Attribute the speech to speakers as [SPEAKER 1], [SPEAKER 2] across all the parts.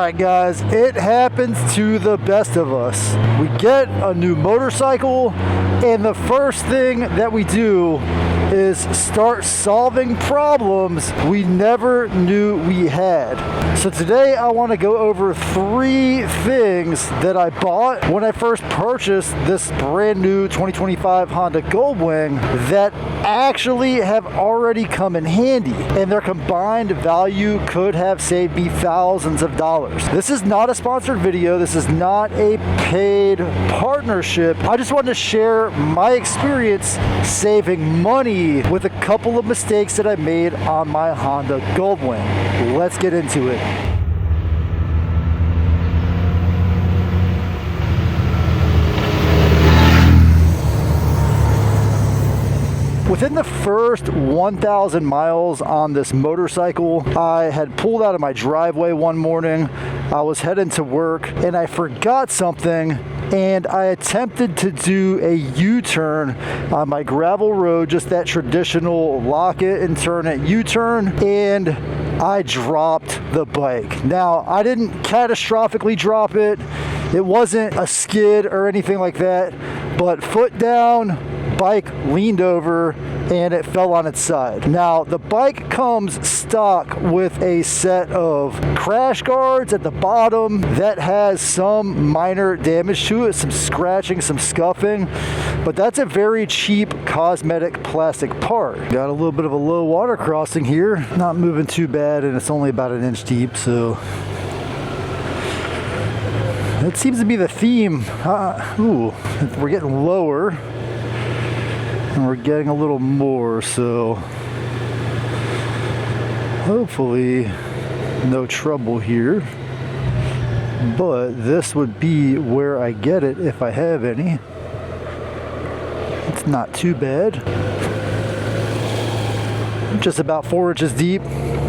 [SPEAKER 1] Alright guys, it happens to the best of us. We get a new motorcycle and the first thing that we do is start solving problems we never knew we had. So today I want to go over 3 things that I bought when I first purchased this brand new 2025 Honda Goldwing that actually have already come in handy, and their combined value could have saved me thousands of dollars. This is not a sponsored video. This is not a paid partnership. I just wanted to share my experience saving money with a couple of mistakes that I made on my Honda Goldwing. Let's get into it. Within the first 1,000 miles on this motorcycle, I had pulled out of my driveway one morning. I was heading to work and I forgot something, and I attempted to do a U-turn on my gravel road, just that traditional lock it and turn it U-turn, and I dropped the bike. Now, I didn't catastrophically drop it. It wasn't a skid or anything like that, but foot down, bike leaned over and it fell on its side. Now the bike comes stock with a set of crash guards at the bottom that has some minor damage to it, some scratching, some scuffing, but that's a very cheap cosmetic plastic part. Got a little bit of a low water crossing here, not moving too bad, and it's only about 1 inch deep, so it seems to be the theme. Ooh, we're getting lower and we're getting a little more, so hopefully no trouble here. But this would be where I get it if I have any. It's not too bad. Just about 4 inches deep.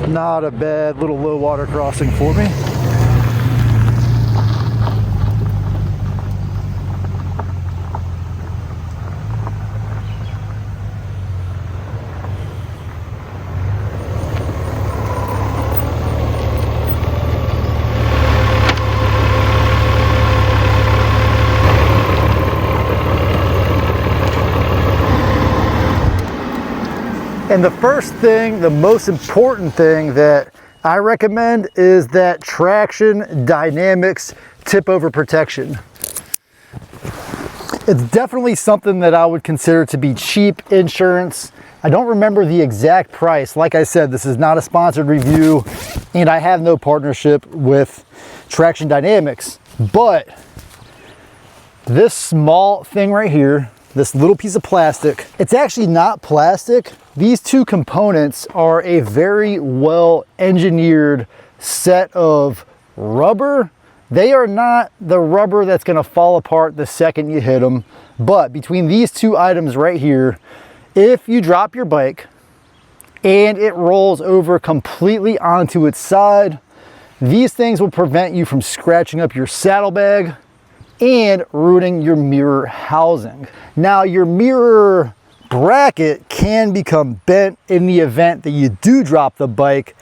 [SPEAKER 1] Not a bad little low water crossing for me. And the first thing, the most important thing that I recommend is that Traxxion Dynamics tip over protection. It's definitely something that I would consider to be cheap insurance. I don't remember the exact price. Like I said, this is not a sponsored review and I have no partnership with Traxxion Dynamics, but this small thing right here, this little piece of plastic, it's actually not plastic. These 2 components are a very well engineered set of rubber. They are not the rubber that's gonna fall apart the second you hit them, but between these 2 items right here, if you drop your bike and it rolls over completely onto its side, these things will prevent you from scratching up your saddlebag and ruining your mirror housing. Now, your mirror bracket can become bent in the event that you do drop the bike,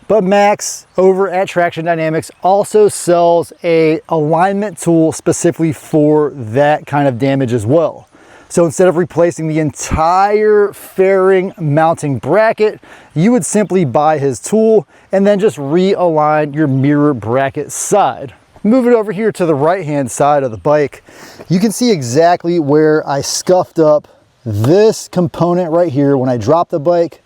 [SPEAKER 1] but Max over at Traxxion Dynamics also sells a alignment tool specifically for that kind of damage as well. So instead of replacing the entire fairing mounting bracket, you would simply buy his tool and then just realign your mirror bracket side. Move it over here to the right hand side of the bike. You can see exactly where I scuffed up this component right here when I dropped the bike.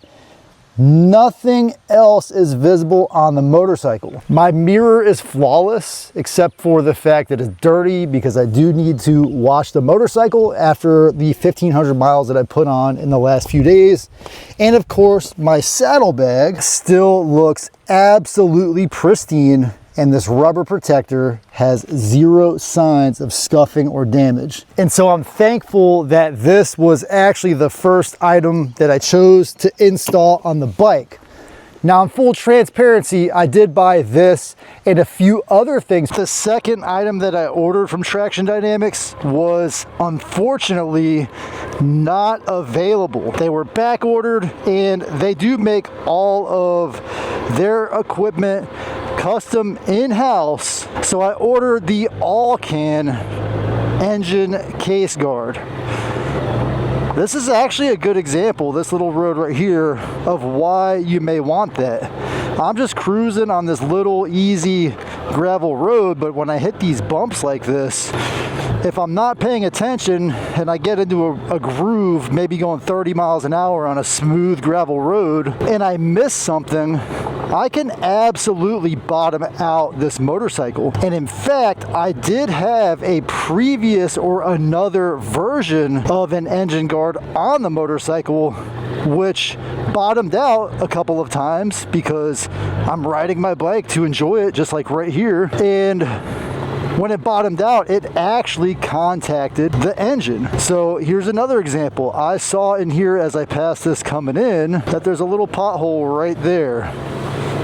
[SPEAKER 1] Nothing else is visible on the motorcycle. My mirror is flawless except for the fact that it's dirty because I do need to wash the motorcycle after the 1,500 miles that I put on in the last few days. And of course, my saddlebag still looks absolutely pristine, and this rubber protector has 0 signs of scuffing or damage. And so I'm thankful that this was actually the first item that I chose to install on the bike. Now, in full transparency, I did buy this and a few other things. The second item that I ordered from Traxxion Dynamics was unfortunately not available. They were back ordered, and they do make all of their equipment custom in-house. So I ordered the all-can engine case guard. This is actually a good example, this little road right here, of why you may want that. I'm just cruising on this little easy gravel road, but when I hit these bumps like this, if I'm not paying attention and I get into a groove, maybe going 30 miles an hour on a smooth gravel road, and I miss something, I can absolutely bottom out this motorcycle. And in fact, I did have a previous or another version of an engine guard on the motorcycle, which bottomed out a couple of times because I'm riding my bike to enjoy it, just like right here. And when it bottomed out, it actually contacted the engine. So here's another example. I saw in here as I passed this coming in that there's a little pothole right there.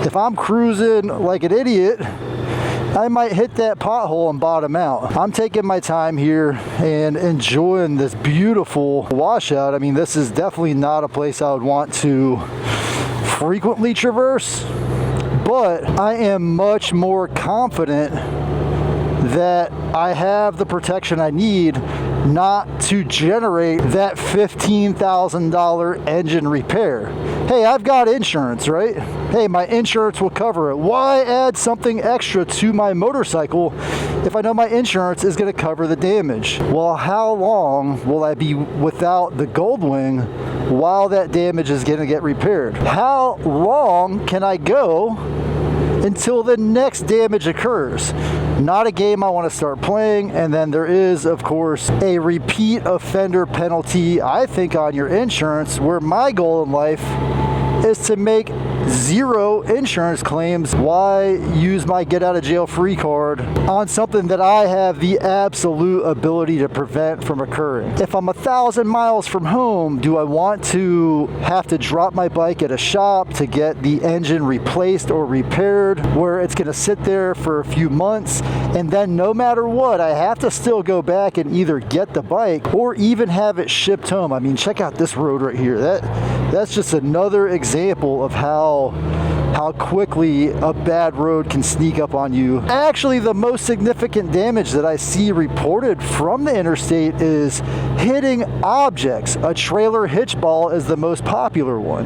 [SPEAKER 1] If I'm cruising like an idiot, I might hit that pothole and bottom out. I'm taking my time here and enjoying this beautiful washout. I mean, this is definitely not a place I would want to frequently traverse, but I am much more confident that I have the protection I need not to generate that $15,000 engine repair. Hey, I've got insurance, right? Hey, my insurance will cover it. Why add something extra to my motorcycle if I know my insurance is going to cover the damage? Well, how long will I be without the Goldwing while that damage is going to get repaired? How long can I go until the next damage occurs? Not a game I want to start playing. And then there is, of course, a repeat offender penalty, I think, on your insurance, where my goal in life is to make 0 insurance claims. Why use my get out of jail free card on something that I have the absolute ability to prevent from occurring? If I'm 1,000 miles from home, do I want to have to drop my bike at a shop to get the engine replaced or repaired, where it's going to sit there for a few months, and then no matter what, I have to still go back and either get the bike or even have it shipped home? I mean, check out this road right here. That's just another example of how quickly a bad road can sneak up on you. Actually, the most significant damage that I see reported from the interstate is hitting objects. A trailer hitch ball is the most popular one.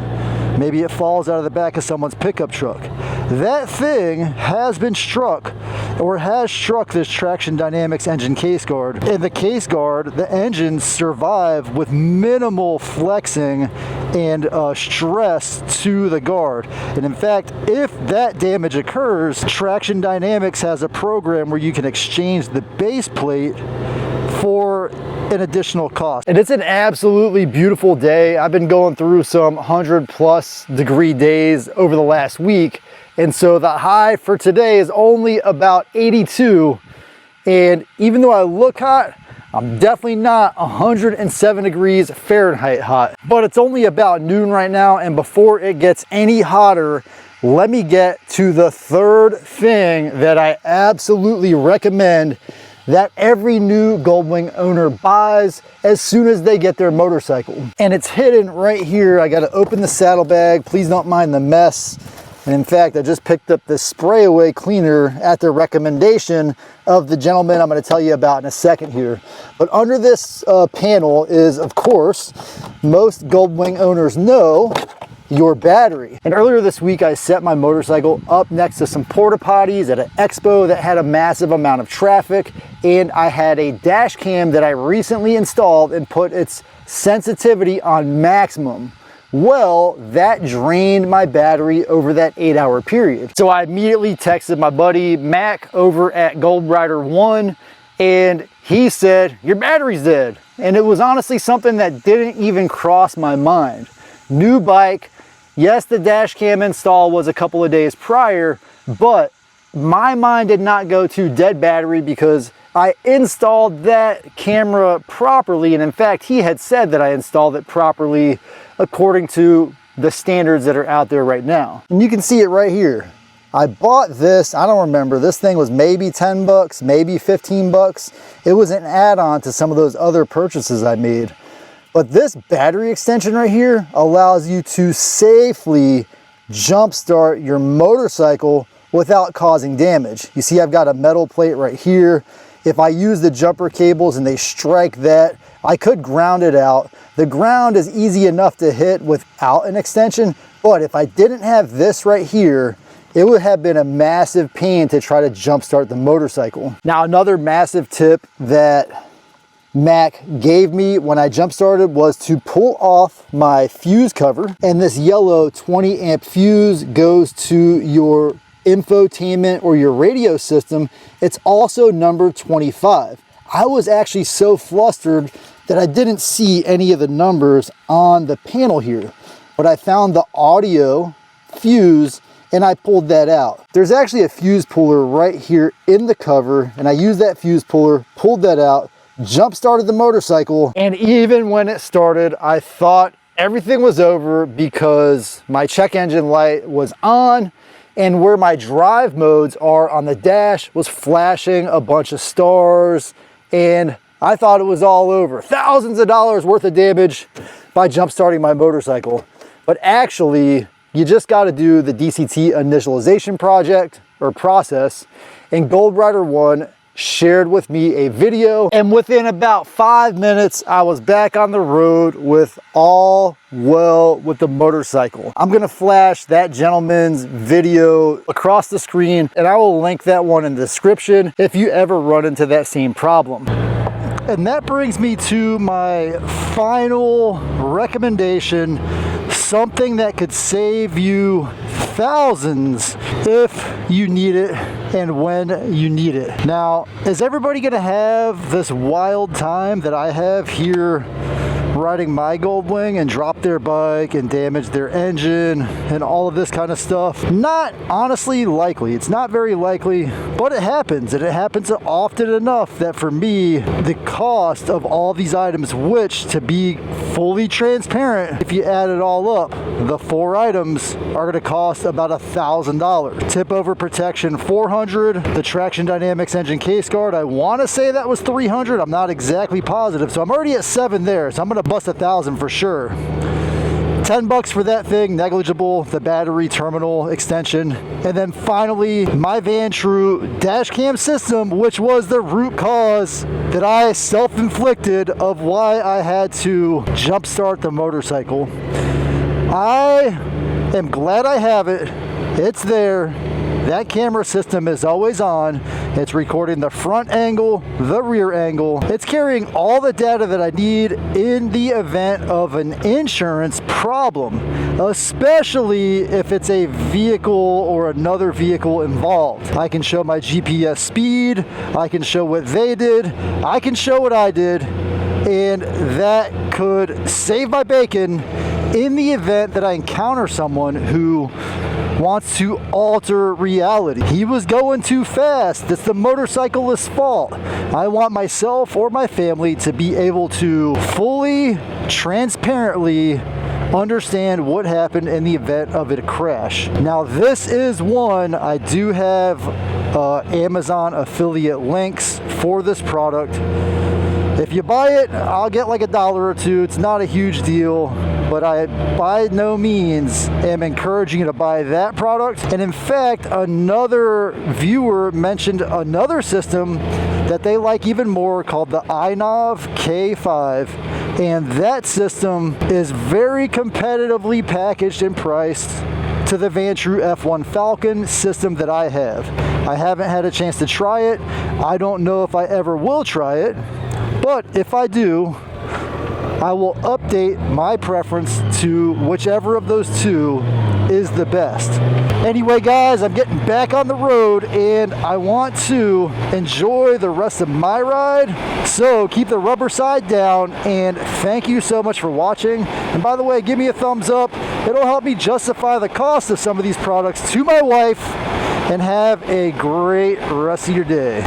[SPEAKER 1] Maybe it falls out of the back of someone's pickup truck. That thing has been struck, or has struck, this Traxxion Dynamics engine case guard. In the case guard, the engines survive with minimal flexing and stress to the guard. And in fact, if that damage occurs, Traxxion Dynamics has a program where you can exchange the base plate for an additional cost. And it's an absolutely beautiful day. I've been going through some 100+ degree days over the last week, and so the high for today is only about 82, and even though I look hot, I'm definitely not 107 degrees Fahrenheit hot. But it's only about noon right now, and before it gets any hotter, let me get to the third thing that I absolutely recommend that every new Goldwing owner buys as soon as they get their motorcycle. And it's hidden right here. I gotta open the saddlebag. Please don't mind the mess. And in fact, I just picked up this spray away cleaner at the recommendation of the gentleman I'm gonna tell you about in a second here. But under this panel is, of course, most Goldwing owners know, your battery. And earlier this week, I set my motorcycle up next to some porta potties at an expo that had a massive amount of traffic, and I had a dash cam that I recently installed and put its sensitivity on maximum. Well, that drained my battery over that 8-hour period. So I immediately texted my buddy Mac over at Gold Rider 1, and he said, your battery's dead. And it was honestly something that didn't even cross my mind. New bike. Yes, the dash cam install was a couple of days prior, but my mind did not go to dead battery because I installed that camera properly. And in fact, he had said that I installed it properly according to the standards that are out there right now. And you can see it right here. I bought this, I don't remember, this thing was maybe 10 bucks, maybe 15 bucks. It was an add-on to some of those other purchases I made. But this battery extension right here allows you to safely jumpstart your motorcycle without causing damage. You see I've got a metal plate right here. If I use the jumper cables and they strike that, I could ground it out. The ground is easy enough to hit without an extension, but if I didn't have this right here, it would have been a massive pain to try to jump start the motorcycle. Now, another massive tip that Mac gave me when I jump started was to pull off my fuse cover, and this yellow 20 amp fuse goes to your infotainment or your radio system. It's also number 25. I was actually so flustered that I didn't see any of the numbers on the panel here, but I found the audio fuse and I pulled that out. There's actually a fuse puller right here in the cover, and I used that fuse puller, pulled that out, jump started the motorcycle, and even when it started, I thought everything was over because my check engine light was on, and where my drive modes are on the dash was flashing a bunch of stars, and I thought it was all over. Thousands of dollars worth of damage by jump starting my motorcycle. But actually, you just got to do the DCT initialization project or process, and Gold Rider 1 shared with me a video, and within about 5 minutes I was back on the road with all well with the motorcycle. I'm gonna flash that gentleman's video across the screen, and I will link that one in the description if you ever run into that same problem. And that brings me to my final recommendation, something that could save you thousands if you need it and when you need it. Now, is everybody gonna have this wild time that I have here riding my Goldwing and drop their bike and damage their engine and all of this kind of stuff? Not honestly likely. It's not very likely, but it happens, and it happens often enough that for me, the cost of all these items, which, to be fully transparent, if you add it all up, the 4 items are going to cost about $1,000. Tip over protection $400, the Traxxion Dynamics engine case guard, I want to say that was $300. I'm not exactly positive, so I'm already at 7 there, so I'm going to bust $1,000 for sure. $10 for that thing, negligible, the battery terminal extension, and then finally my Vantrue dash cam system, which was the root cause that I self-inflicted of why I had to jump start the motorcycle. I am glad I have it. It's there. That camera system is always on. It's recording the front angle, the rear angle. It's carrying all the data that I need in the event of an insurance problem, especially if it's a vehicle or another vehicle involved. I can show my GPS speed, I can show what they did, I can show what I did, and that could save my bacon in the event that I encounter someone who wants to alter reality. He was going too fast. It's the motorcyclist's fault. I want myself or my family to be able to fully, transparently understand what happened in the event of a crash. Now, this is one I do have Amazon affiliate links for this product. If you buy it, I'll get like $1 or $2. It's not a huge deal, but I by no means am encouraging you to buy that product. And in fact, another viewer mentioned another system that they like even more called the iNav K5. And that system is very competitively packaged and priced to the Vantrue F1 Falcon system that I have. I haven't had a chance to try it. I don't know if I ever will try it. But if I do, I will update my preference to whichever of those two is the best. Anyway, guys, I'm getting back on the road and I want to enjoy the rest of my ride. So keep the rubber side down, and thank you so much for watching. And by the way, give me a thumbs up. It'll help me justify the cost of some of these products to my wife, and have a great rest of your day.